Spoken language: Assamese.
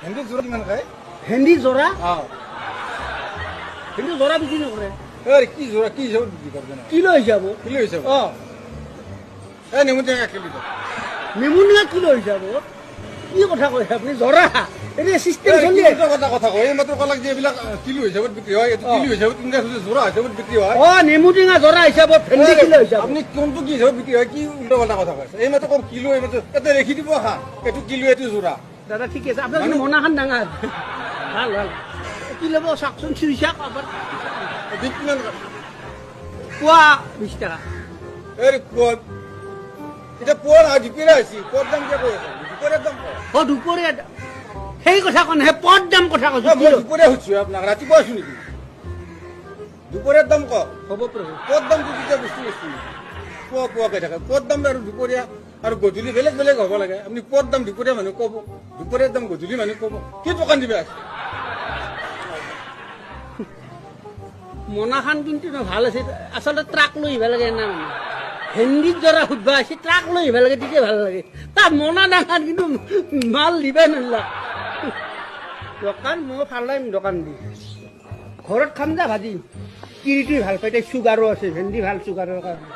ভেন্দি যোৰা কিমান খায়? ভেন্দি জোৰা অঁ ভেন্দি জোৰা বিক্ৰী নকৰে এই কি যোৰা কি হিচাপত বিক্ৰী কৰিব না কিলো হিচাপ কিলো হিচাপত অঁ এই নেমু টেঙা কিলো নেমুনিয়া কিলো হিচাপ কি কথা কৈছে আপুনি জোৰা এতিয়া চিষ্টেম চলি আছে কথা কয় এই মাত্ৰ ক'লাক যে এইবিলাক কিলো হিচাপত বিক্ৰী হয় এইটো কিলো হিচাপত ইংৰাজী যোৰা হিচাপত বিক্ৰী হয় অঁ নেমু টেঙা জোৰা হিচাপত ভেন্দি কিলো হিচাপ আপুনি কোনটো কি হিচাপত বিক্ৰী হয় কি উল্টা পাল্টা কথা কৈছে এই মাত্ৰ কম কিলো এই মাত্ৰ এটা লিখি দিব হা এইটো কিলো এইটো যোৰা দাদা ঠিক আছে আপোনাৰ কিন্তু মনাখন ডাঙৰ ভাল ভাল কি ল'ব চাওকচোন চুই চাওক আবাৰ বিক কিমান পোৱা 20 টকা এই পোৱা এতিয়া পোৱা নহয় দুপৰীয়া হৈছে পোৱাৰ দাম কিয় কৈ আছে দুপৰীয়াৰ দাম কয় অঁ দুপৰীয়া সেই কথা কোৱা নাই পদ দাম কথা কৈছোঁ মই দুপৰীয়া সুধিছোঁ আপোনাক ৰাতিপুৱা আছোঁ নেকি দুপৰীয়াৰ দাম কওক হ'ব প্ৰভু পোৱাৰ দামটো তেতিয়া বস্তু পোৱা পোৱাকৈ থাকে পোৱাৰ দাম আৰু দুপৰীয়া আৰু গধূলি বেলেগ বেলেগ হ'ব লাগে আপুনি পোৱাৰ দাম দুপৰীয়া মানুহ ক'ব দুপৰীয়াৰ দাম গধূলি মানুহ ক'ব কি দোকান দিবা আছে মনাখান কিন্তু ভাল আছে আচলতে ট্ৰাক লৈ আহিব লাগে না মানে ভেন্দিত জৰা সুধবা আছে ট্ৰাক লৈ আহিব লাগে তেতিয়া ভাল লাগে তাৰ মনা ডাঙৰ কিন্তু মাল দিবা নালাগ দোকান মই ফালাইম দোকান দি ঘৰত খাম যা ভাজি কিৰিটোৱে ভাল পাই তাই চুগাৰো আছে ভেন্দি ভাল চুগাৰৰ কাৰণে